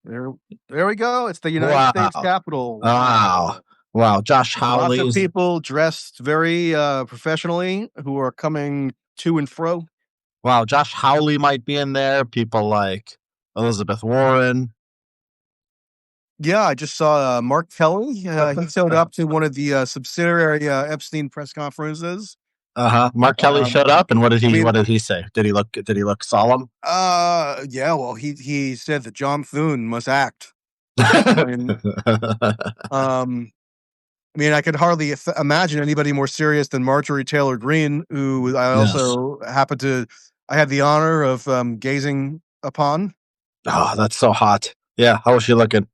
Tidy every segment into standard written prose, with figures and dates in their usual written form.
There we go. It's the United States Wow. Capitol. Wow. Josh Lots of Hawley's. people dressed very professionally who are coming to and fro. Wow. Josh Hawley might be in there. People like Elizabeth Warren. Yeah, I just saw Mark Kelly. He showed up to one of the subsidiary Epstein press conferences. Mark Kelly showed up, and what did I mean, he say? Did he look solemn? Yeah, well, he said that John Thune must act. I mean, I could hardly imagine anybody more serious than Marjorie Taylor Greene, who I also I had the honor of gazing upon. Oh, that's so hot. Yeah, how was she looking?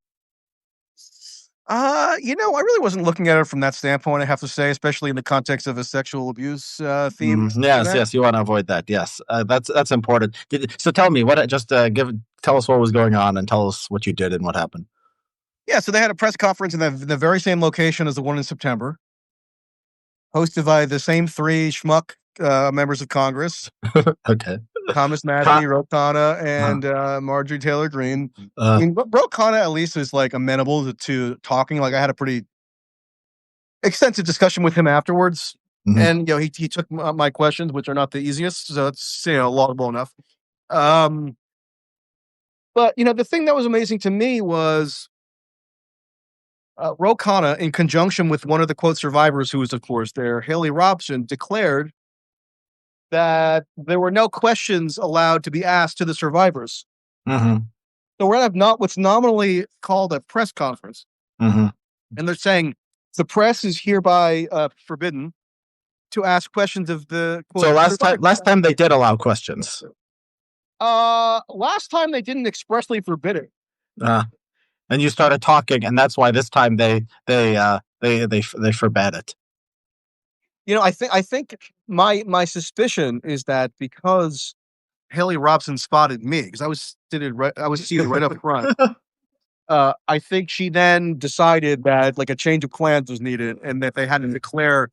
I really wasn't looking at it from that standpoint, I have to say, especially in the context of a sexual abuse theme. Yes, you want to avoid that. Yes, that's important. So tell me, tell us what was going on and tell us what you did and what happened. Yeah, so they had a press conference in the very same location as the one in September, hosted by the same three schmuck members of Congress. Okay. Thomas Massey, Ro Khanna, and Marjorie Taylor Greene. I mean, Ro Khanna at least is like amenable to talking. Like I had a pretty extensive discussion with him afterwards, and he took my questions, which are not the easiest, so it's laudable enough. But the thing that was amazing to me was Ro Khanna, in conjunction with one of the quote survivors, who was of course there, Haley Robson, declared that there were no questions allowed to be asked to the survivors. So we're going to have what's nominally called a press conference. And they're saying the press is hereby forbidden to ask questions of the quote. So last time they did allow questions. Last time they didn't expressly forbid it. And you started talking, and that's why this time they forbade it. I think my suspicion is that because Haley Robson spotted me, because I was seated right up front. I think she then decided that like a change of plans was needed, and that they had to declare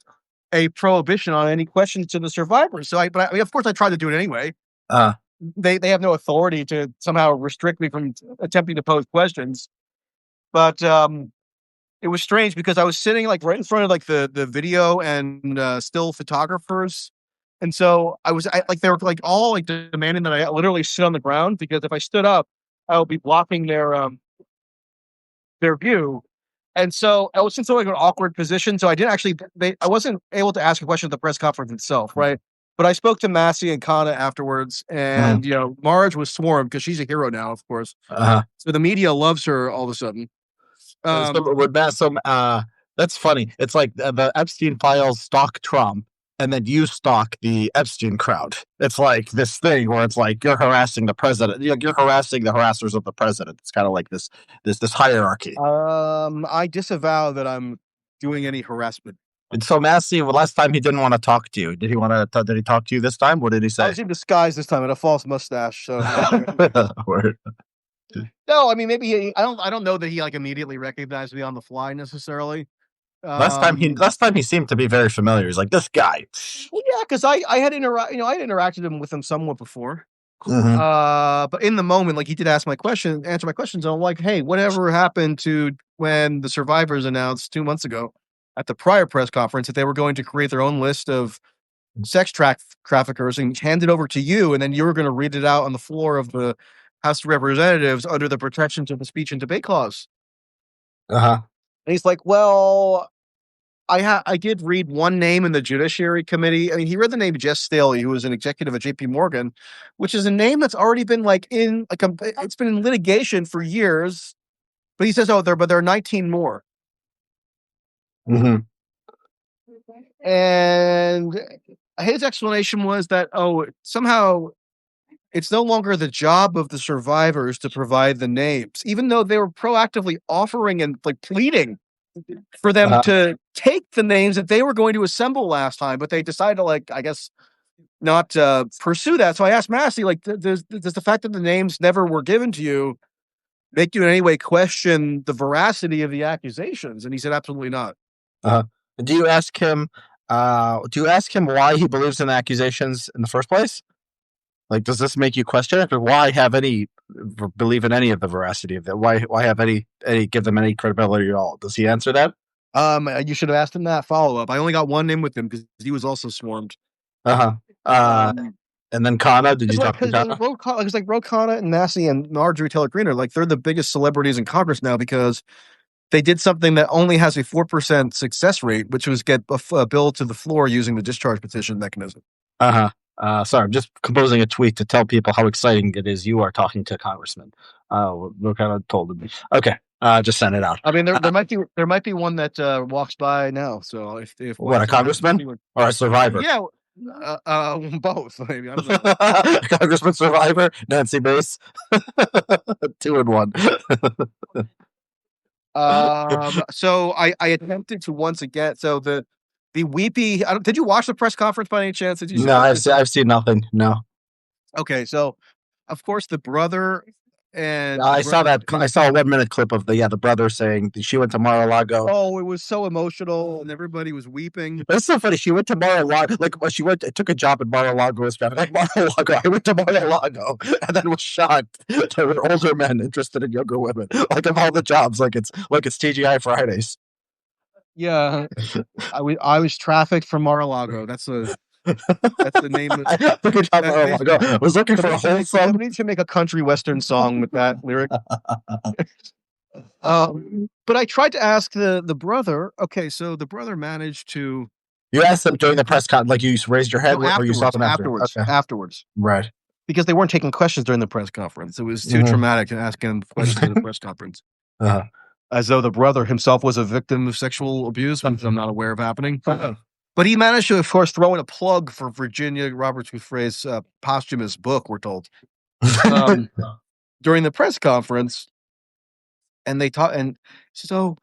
a prohibition on any questions to the survivors. So, but of course, I tried to do it anyway. They have no authority to somehow restrict me from attempting to pose questions, but it was strange because I was sitting like right in front of like the video and still photographers. And so they were like all like demanding that I literally sit on the ground, because if I stood up, I would be blocking their view. And so I was in sort of like an awkward position. So I wasn't able to ask a question at the press conference itself. Right. But I spoke to Massey and Khanna afterwards, and Marge was swarmed because she's a hero now, of course. So the media loves her all of a sudden. That's funny. It's like the Epstein Files stalk Trump, and then you stalk the Epstein crowd. It's like this thing where it's like you're harassing the president. You're harassing the harassers of the president. It's kind of like this hierarchy. I disavow that I'm doing any harassment. And so Massey, last time he didn't want to talk to you. Did he talk to you this time? What did he say? I was in disguise this time, and a false mustache. So. Word. No, I mean maybe I don't know that he like immediately recognized me on the fly necessarily. Last time he seemed to be very familiar. He's like, this guy. Well, yeah, because I had interacted with him somewhat before. But in the moment, like he did answer my questions, and I'm like, hey, whatever happened to when the survivors announced 2 months ago at the prior press conference that they were going to create their own list of sex traffickers and hand it over to you, and then you were going to read it out on the floor of the House of Representatives under the protections of the speech and debate clause. And he's like, well, I did read one name in the Judiciary Committee. I mean, he read the name Jess Staley, who was an executive at JP Morgan, which is a name that's already been it's been in litigation for years. But he says, but there are 19 more. And his explanation was that, somehow it's no longer the job of the survivors to provide the names, even though they were proactively offering and like pleading for them to take the names that they were going to assemble last time, but they decided to I guess not pursue that. So I asked Massey, does the fact that the names never were given to you make you in any way question the veracity of the accusations? And he said, absolutely not. Do you ask him why he believes in the accusations in the first place? Like, does this make you question it, or why have any believe in any of the veracity of that? Why have any give them any credibility at all? Does he answer that? You should have asked him that follow-up. I only got one in with him because he was also swarmed. Uh-huh. And then Kana, did you talk to Kana? It's like Ro Khanna and Massey and Marjorie Taylor Greene are like, they're the biggest celebrities in Congress now because they did something that only has a 4% success rate, which was get a bill to the floor using the discharge petition mechanism. Sorry, I'm just composing a tweet to tell people how exciting it is you are talking to Congressman. We're kind of told me. Okay, just send it out. I mean, there might be one that walks by now. So if what, a congressman or a survivor? Yeah, both. Maybe I don't know. Congressman survivor, Nancy Mace, 2 in 1. So I attempted to once again. So the weepy. Did you watch the press conference by any chance? Did you? No, I've seen nothing. No. Okay, so of course the brother and I saw that. I saw a 1-minute clip of the brother saying she went to Mar-a-Lago. Oh, it was so emotional, and everybody was weeping. That's so funny. She went to Mar-a-Lago, like she took a job at Mar-a-Lago. Like Mar-a-Lago, I went to Mar-a-Lago, and then was shocked. There were older men interested in younger women. Like of all the jobs, like it's TGI Fridays. Yeah, I was trafficked from Mar-a-Lago. That's the name. I was looking for a whole song. We need to make a country western song with that lyric. But I tried to ask the brother. Okay, so the brother managed to. You asked them during the press con, like you raised your head, or you saw them afterwards. Okay. Afterwards, right? Because they weren't taking questions during the press conference. It was too traumatic to ask him questions in the press conference. As though the brother himself was a victim of sexual abuse, which I'm not aware of happening. But he managed to, of course, throw in a plug for Virginia Roberts Giuffre's posthumous book, we're told, during the press conference. And they taught, and so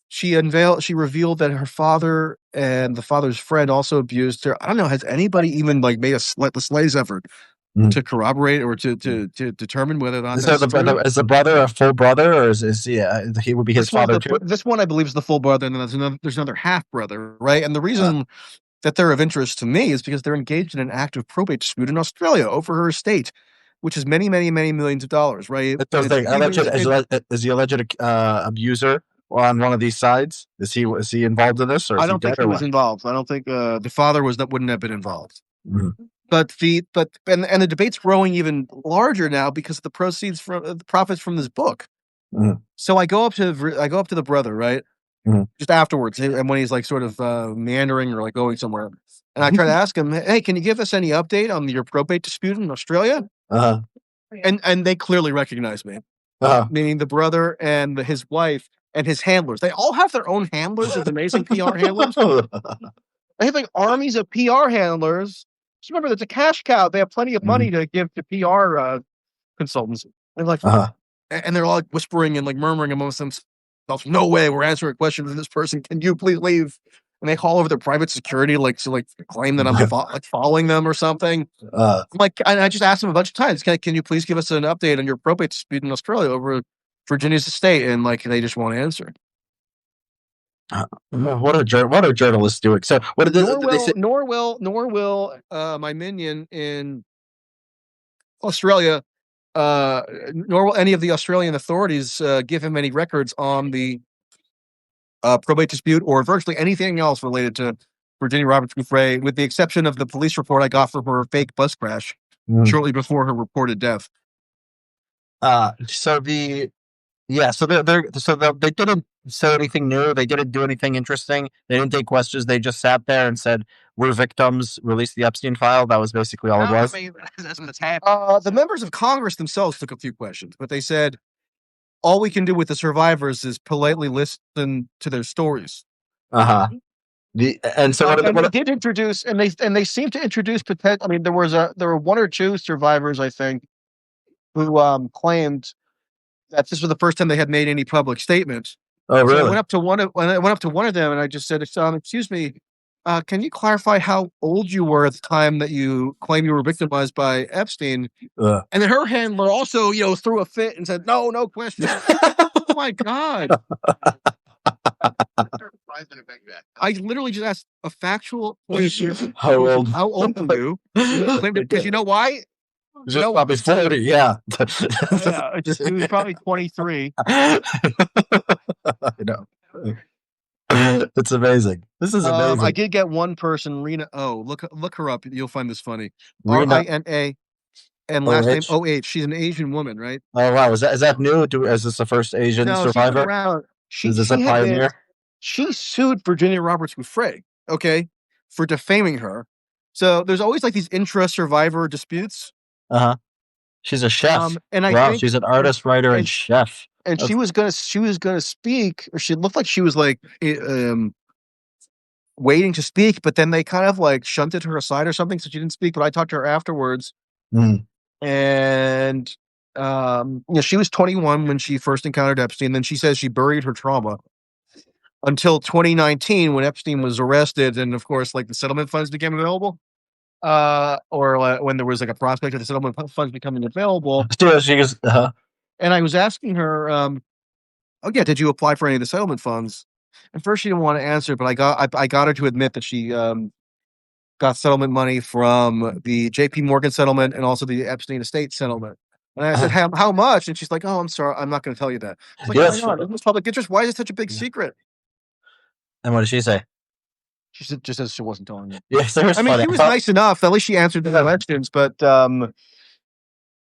she revealed that her father and the father's friend also abused her. I don't know, has anybody even like made the slightest effort to corroborate or to determine whether or not is the brother a full brother, or is he would be his father too? This one I believe is the full brother, and then there's another half brother, right? And the reason that they're of interest to me is because they're engaged in an active probate dispute in Australia over her estate, which is many, many, many millions of dollars, right? Is the alleged abuser on one of these sides? Is he involved in this? Or I don't think he was involved. I don't think the father wouldn't have been involved. Mm-hmm. But the debate's growing even larger now because of the proceeds from the profits from this book. Mm-hmm. So I go up to the brother, right? Mm-hmm. Just afterwards, and when he's like sort of meandering or like going somewhere, and I try to ask him, "Hey, can you give us any update on your probate dispute in Australia?" And they clearly recognize me, meaning the brother and his wife and his handlers. They all have their own handlers, with amazing PR handlers. They have like armies of PR handlers. Just remember, that's a cash cow. They have plenty of money to give to PR consultants. They're like, and they're all like whispering and like murmuring amongst themselves. No way, we're answering a question to this person. Can you please leave? And they call over their private security, to claim that I'm following them or something. I just asked them a bunch of times, can you please give us an update on your probate dispute in Australia over Virginia's estate? And they just won't answer. What are journalists doing? So what did they say? Nor will my minion in Australia, nor will any of the Australian authorities give him any records on the probate dispute or virtually anything else related to Virginia Roberts Giuffre, with the exception of the police report I got for her fake bus crash shortly before her reported death. So they didn't say anything new. They didn't do anything interesting. They didn't take questions. They just sat there and said, "We're victims. Release the Epstein file." That was basically all it was. I mean, that's what's happening. The members of Congress themselves took a few questions, but they said, all we can do with the survivors is politely listen to their stories. They did introduce, and they seem to introduce potential. I mean, there were 1 or 2 survivors, I think, who claimed that this was the first time they had made any public statements. Oh, really? So I went up to one of them, and I just said, "Excuse me, can you clarify how old you were at the time that you claim you were victimized by Epstein?" And then her handler also, threw a fit and said, "No question." Oh my God. I literally just asked a factual question. How old? How old are you? Because you know why? Just probably 40, yeah. Yeah, he was probably 23. I know. It's amazing. This is amazing. I did get one person, Reena O. Look her up. You'll find this funny. Reena Rina and last name OH. She's an Asian woman, right? Oh wow, is that new? Is this the first Asian No, she's been survivor? around. Is this a pioneer? She sued Virginia Roberts Giuffre, okay, for defaming her. So there's always like these intra-survivor disputes. She's a chef. And I think she's an artist, writer, and chef. And she was gonna speak, or she looked like she was like waiting to speak, but then they kind of like shunted her aside or something, so she didn't speak. But I talked to her afterwards, and she was 21 when she first encountered Epstein. Then she says she buried her trauma until 2019 when Epstein was arrested, and of course, like the settlement funds became available, or when there was like a prospect of the settlement funds becoming available. And I was asking her, oh yeah, did you apply for any of the settlement funds? And first she didn't want to answer, but I got her to admit that she got settlement money from the J.P. Morgan settlement and also the Epstein estate settlement. And I said, how much? And she's like, oh, I'm sorry, I'm not going to tell you that. I was like, yes. Why not? It was public interest. Why is it such a big secret? And what did she say? She said, just says she wasn't telling you. Yes, I mean, she was nice enough. At least she answered the questions, but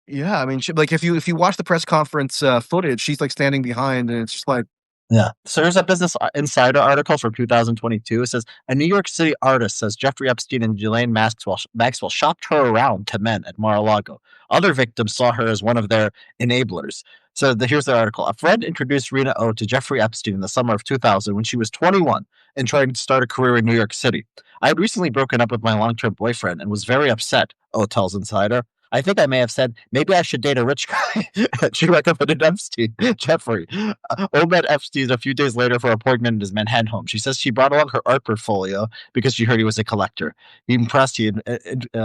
yeah, I mean, like if you watch the press conference footage, she's like standing behind, and it's just like, yeah. So here's a Business Insider article from 2022. It says a New York City artist says Jeffrey Epstein and Ghislaine Maxwell shopped her around to men at Mar-a-Lago. Other victims saw her as one of their enablers. So here's the article. A friend introduced Reena O to Jeffrey Epstein in the summer of 2000 when she was 21 and trying to start a career in New York City. I had recently broken up with my long-term boyfriend and was very upset, O tells Insider. I think I may have said, maybe I should date a rich guy. She recommended Epstein, Jeffrey. O met Epstein a few days later for an appointment in his Manhattan home. She says she brought along her art portfolio because she heard he was a collector. He impressed you,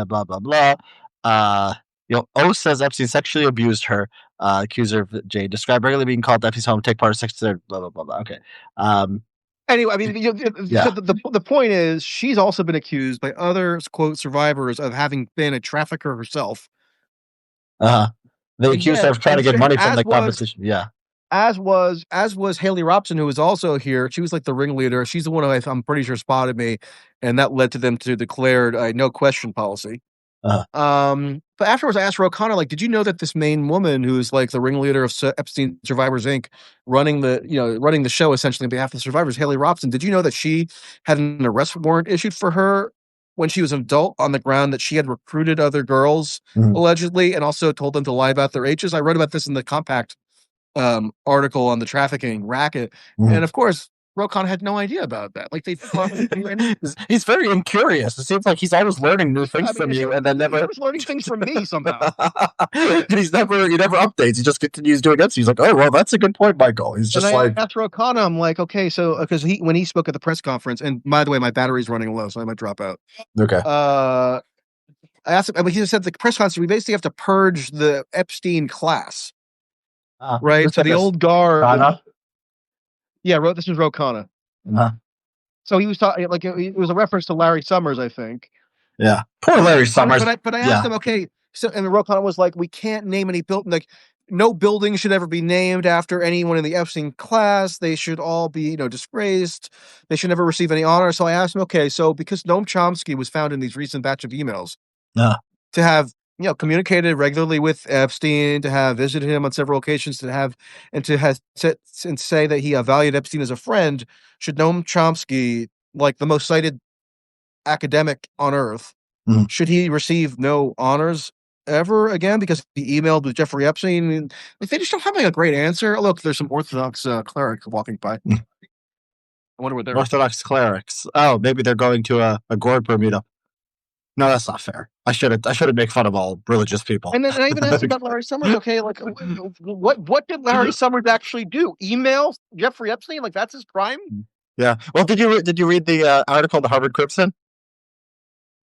blah, blah, blah. O says Epstein sexually abused her. Accuser of Jade described regularly being called to Epstein's home, take part in sex, blah, blah, blah, blah. Okay. Anyway, I mean, so the point is, she's also been accused by other, quote, survivors of having been a trafficker herself. They accused her of trying to get money from the competition. Yeah. As was Haley Robson, who was also here. She was like the ringleader. She's the one who I'm pretty sure spotted me, and that led to them to declared a no question policy. But afterwards, I asked O'Connor, like, did you know that this main woman, who's like the ringleader of Epstein Survivors Inc., running the show essentially on behalf of the survivors, Haley Robson, did you know that she had an arrest warrant issued for her when she was an adult on the ground that she had recruited other girls allegedly and also told them to lie about their ages? I wrote about this in the Compact article on the trafficking racket, and of course, Rokon had no idea about that. Like he's very incurious. It seems like he's always learning new things from you, and then never learning things from me somehow. And he never updates. He just continues doing it. So he's like, oh well, that's a good point, Michael. He's just like after Rokon, I'm like, okay, so because when he spoke at the press conference, and by the way, my battery's running low, so I might drop out. Okay. I asked him. I mean, he said the press conference, we basically have to purge the Epstein class, right? So the old guard. Yeah, this was Rokana. So he was talking like it was a reference to Larry Summers, I think. Yeah, poor Larry Summers. But I asked him, okay, so and Rokana was like, we can't name any building. Like, no building should ever be named after anyone in the Epstein class. They should all be, disgraced. They should never receive any honor. So I asked him, okay, so because Noam Chomsky was found in these recent batch of emails, to have communicated regularly with Epstein, to have visited him on several occasions, and say that he valued Epstein as a friend, should Noam Chomsky, like the most cited academic on earth, should he receive no honors ever again because he emailed with Jeffrey Epstein? Like, they just don't have a great answer. Look, there's some Orthodox clerics walking by. I wonder what they're Orthodox clerics. Oh, maybe they're going to a Goldberg meetup. No, that's not fair. I shouldn't make fun of all religious people. And then I even asked about Larry Summers. Okay, like what did Larry Summers actually do? Email Jeffrey Epstein? Like that's his crime? Yeah. Well, did you read the article the Harvard Crimson?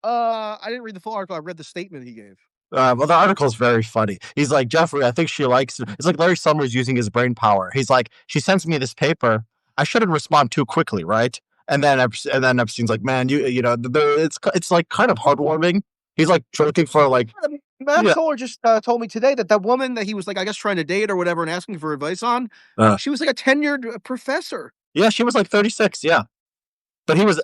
I didn't read the full article. I read the statement he gave. Well, the article is very funny. He's like, Jeffrey, I think she likes it. It's like Larry Summers using his brain power. He's like, she sends me this paper. I shouldn't respond too quickly, right? And then Epstein's like, man, it's like kind of heartwarming. He's like looking for like Matt Yeah. Solar just told me today that woman that he was like, I guess, trying to date or whatever and asking for advice on, she was like a tenured professor. Yeah, she was like 36. Yeah. But he was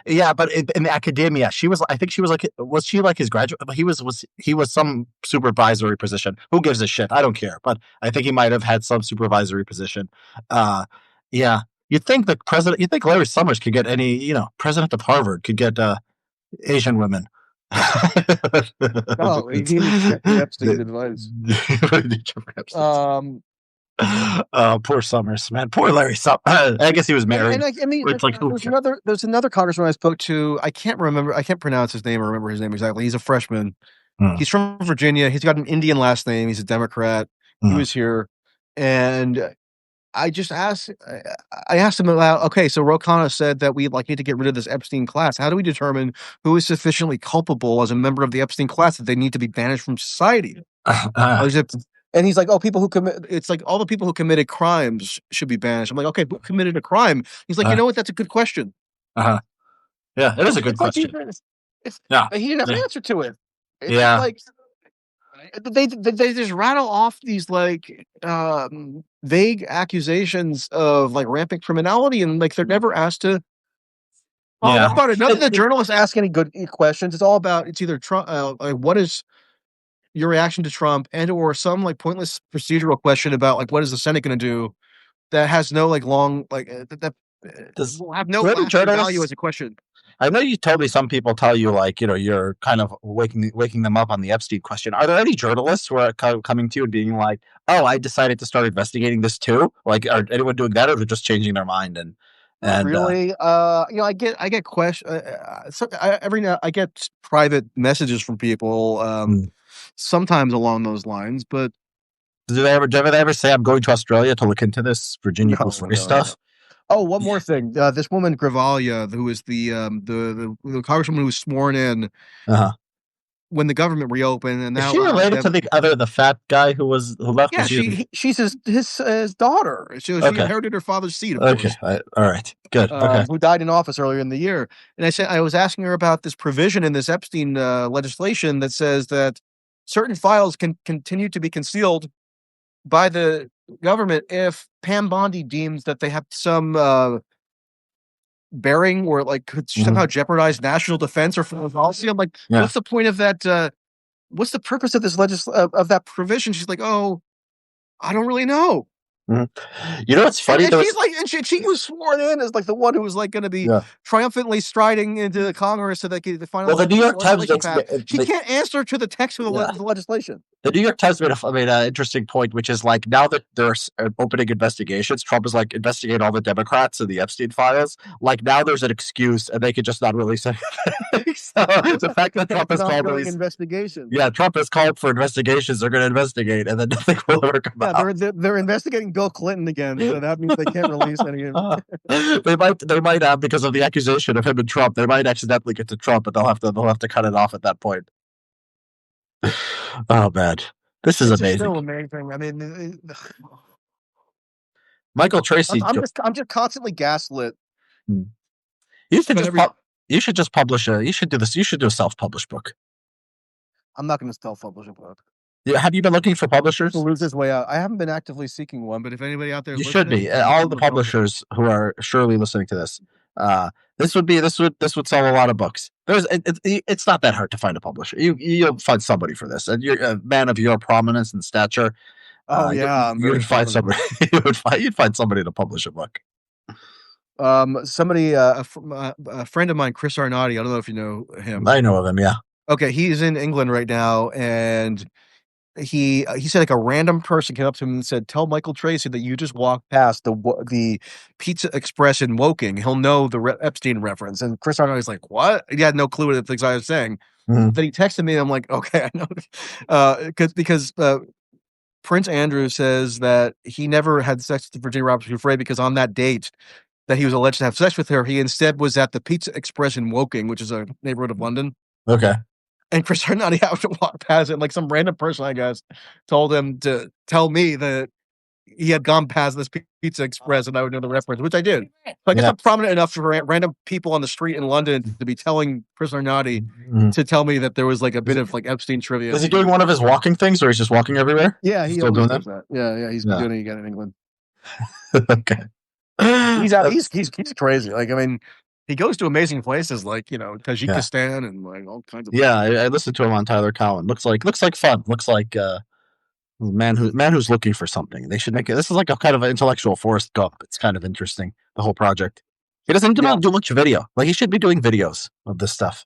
yeah, but in the academia, she was. I think she was like. Was she like his graduate? He was some supervisory position. Who gives a shit? I don't care. But I think he might have had some supervisory position. Yeah. You'd think the president. You'd think Larry Summers could get any. President of Harvard could get Asian women. Oh, he needs Jeffrey Epstein advice. Poor Summers, man. Poor Larry Summers. I guess he was married. And I mean, there's another congressman I spoke to. I can't pronounce his name or remember his name exactly. He's a freshman. He's from Virginia. He's got an Indian last name. He's a Democrat. He was here, and I just asked. I asked him about. Okay, so Ro Khanna said that we need to get rid of this Epstein class. How do we determine who is sufficiently culpable as a member of the Epstein class that they need to be banished from society? And he's like, people who commit. It's like all the people who committed crimes should be banished. I'm like, okay, who committed a crime? He's like, you know what? That's a good question. Yeah, it is a good question. He didn't have an answer to it. It's like they just rattle off these vague accusations of rampant criminality, and they're never asked to. About it. None of the journalists ask any good questions. It's all about it's either Trump. What is your reaction to Trump, and or some pointless procedural question about what is the Senate going to do that has no long that will have no value as a question. I know you told me some people tell you you're kind of waking them up on the Epstein question. Are there any journalists who are coming to you and being like, "Oh, I decided to start investigating this too"? Are anyone doing that, or they're just changing their mind and really? I get questions. Every now I get private messages from people. Sometimes along those lines, but do they ever say, "I'm going to Australia to look into this Virginia stuff"? Oh, one more thing. This woman Gravalia, who is the congresswoman who was sworn in when the government reopened, and now is she related to the fat guy who left? Yeah, she's his daughter. She inherited her father's seat. Of course. All right, good. Who died in office earlier in the year? And I was asking her about this provision in this Epstein legislation that says that certain files can continue to be concealed by the government if Pam Bondi deems that they have some bearing or could somehow jeopardize national defense or foreign policy. I'm like, what's the point of that? What's the purpose of this of that provision? She's like, oh, I don't really know. You know what's funny? And she was sworn in as the one who was going to be triumphantly striding into the Congress so that the final. Well, the New York Times she can't answer to the text of the legislation. The New York Times made an interesting point, which is now that they're opening investigations, Trump is investigating all the Democrats and the Epstein files. Now there's an excuse, and they could just not release anything. So the fact that Trump has called these investigations, Trump has called for investigations. They're going to investigate, and then nothing will ever come out. They're investigating Bill Clinton again, so that means they can't release any of it. They might have, because of the accusation of him and Trump. They might accidentally get to Trump, but they'll have to cut it off at that point. Oh man, this is amazing. Still amazing. I mean, Michael Tracy. I'm just constantly gaslit. You should just publish you should do this. You should do a self-published book. I'm not going to self-publish a book. Yeah, have you been looking for publishers? To lose his way out. I haven't been actively seeking one, but if anybody out there, you should be. All the publishers who are surely listening to this, this would sell a lot of books. It's not that hard to find a publisher. You'll find somebody for this, and you're a man of your prominence and stature. You'd find somebody. You'd find somebody to publish a book. Somebody, a friend of mine, Chris Arnauti. I don't know if you know him. I know of him. Yeah. Okay, he's in England right now, and he said a random person came up to him and said, "Tell Michael Tracy that you just walked past the Pizza Express in Woking. He'll know the Epstein reference." And Chris Arnold's like, "What?" He had no clue what the things I was saying. Then he texted me, and I'm like, "Okay, I know," because Prince Andrew says that he never had sex with Virginia Roberts Giuffre because on that date that he was alleged to have sex with her, he instead was at the Pizza Express in Woking, which is a neighborhood of London. Okay. And Chris Arnauti happened to walk past it, some random person, I guess, told him to tell me that he had gone past this Pizza Express, and I would know the reference, which I did. So I guess I'm prominent enough for random people on the street in London to be telling Prisoner Naughty to tell me that there was like a bit of like Epstein trivia. Is he doing one of his walking things, or he's just walking everywhere? Yeah, he's he still doing does that. Yeah, he's been doing it again in England. Okay. He's out. He's crazy. Like, I mean, he goes to amazing places like, Tajikistan and like all kinds of. Yeah, I listened to him on Tyler Cowen. Looks like fun. Looks like man who's looking for something. They should make it. This is like a kind of an intellectual Forrest Gump. It's kind of interesting, the whole project. He doesn't do much video. Like, he should be doing videos of this stuff.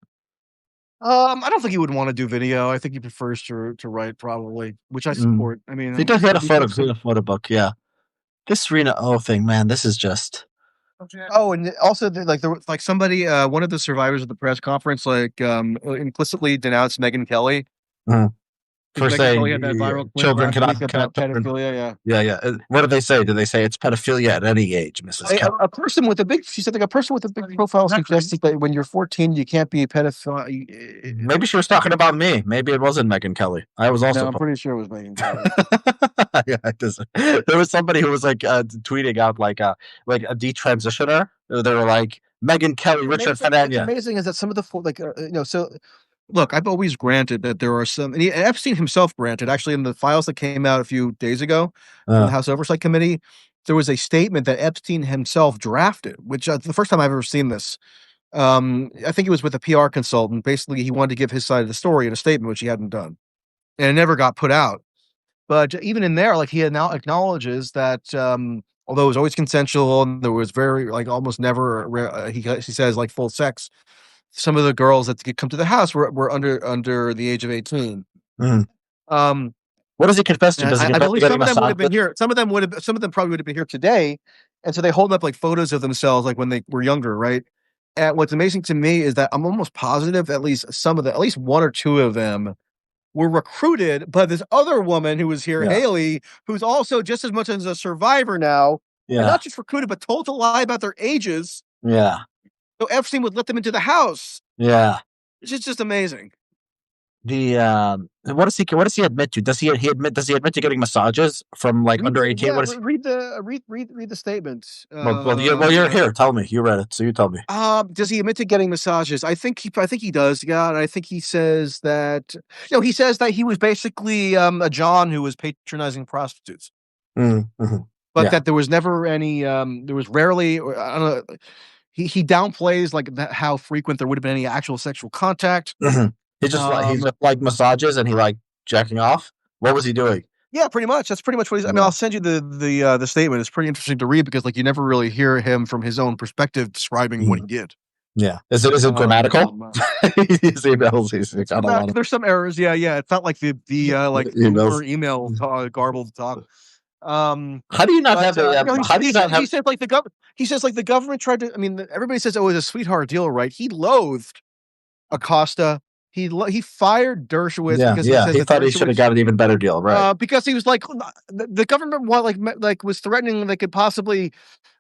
I don't think he would want to do video. I think he prefers to write, probably, which I support. I mean, he had a photo book. Yeah, this Reena O thing, man. This is just. Oh, and also there was somebody, one of the survivors of the press conference, implicitly denounced Megyn Kelly. For saying children cannot pedophilia. Yeah. What did they say? Did they say it's pedophilia at any age, Mrs. Kelly? A person with a big profile suggested that when you're 14, you can't be a pedophile. Maybe she was talking about me. Maybe it wasn't Megyn Kelly. I was also. No, I'm pretty sure it was Megyn Kelly. There was somebody who was like tweeting out like a detransitioner. They were like Megyn Kelly, Richard Fernandez. What's amazing is that some of the so. Look, I've always granted that there are some, and Epstein himself granted, actually, in the files that came out a few days ago from the House Oversight Committee, there was a statement that Epstein himself drafted, which the first time I've ever seen this. I think it was with a PR consultant. Basically, he wanted to give his side of the story in a statement, which he hadn't done. And it never got put out. But even in there, like, he now acknowledges that although it was always consensual, and there was very, like, almost never, he says, like, full sex, some of the girls that come to the house were under the age of 18. What does he confess to? Does he I believe some of them would have been here. Some of them probably would have been here today. And so they hold up like photos of themselves, like when they were younger, right? And what's amazing to me is that I'm almost positive at least one or two of them were recruited by this other woman who was here, Haley, who's also just as much as a survivor now. Yeah. And not just recruited, but told to lie about their ages. Yeah. So Epstein would let them into the house. Yeah, it's just amazing. What does he admit to? Does he admit to getting massages from like under 18? Yeah, read the statement. Well, you're here. Tell me. You read it, so you tell me. Does he admit to getting massages? I think he does. Yeah, and I think he says that. He says that he was basically a John who was patronizing prostitutes. Mm-hmm. But that there was never any. There was rarely. I don't know. He downplays like how frequent there would have been any actual sexual contact. Mm-hmm. He just like massages and he like jacking off. What was he doing? Yeah, pretty much. That's pretty much what he's. I mean, I'll send you the statement. It's pretty interesting to read because like you never really hear him from his own perspective describing what he did. Yeah, is it grammatical? His emails. There's some errors. Yeah. It's not like the like email garbled talk. How do you not have He said like the government tried to. I mean, everybody says, "Oh, it was a sweetheart deal," right? He loathed Acosta. He fired Dershowitz because he thought he should have got an even better deal, right? Because he was like, the government was threatening they could possibly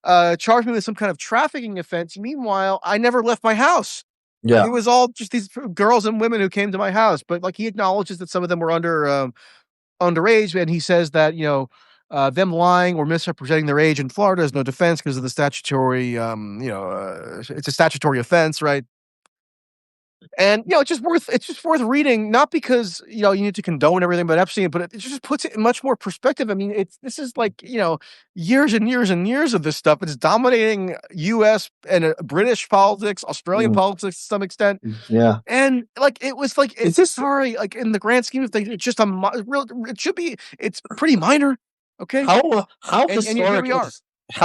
charge me with some kind of trafficking offense. Meanwhile, I never left my house. Yeah, it was all just these girls and women who came to my house. But like he acknowledges that some of them were underage, and he says that them lying or misrepresenting their age in Florida is no defense because of the statutory, it's a statutory offense, right? And it's just worth reading, not because you need to condone everything about Epstein, but it just puts it in much more perspective. I mean, this is like years and years and years of this stuff. It's dominating U.S. and British politics, Australian politics to some extent. Yeah, and like it was like like in the grand scheme of things, it's just it's pretty minor. Okay, how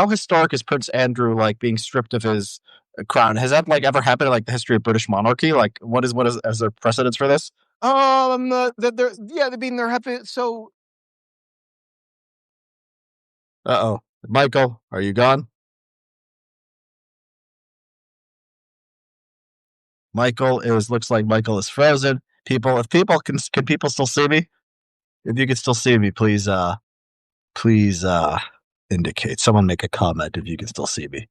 historic is Prince Andrew like being stripped of his crown? Has that like ever happened in like the history of British monarchy? Like, what is there precedence for this? They're happy. So, Michael, are you gone? Looks like Michael is frozen. If people can people still see me? If you can still see me, please indicate. Someone make a comment if you can still see me.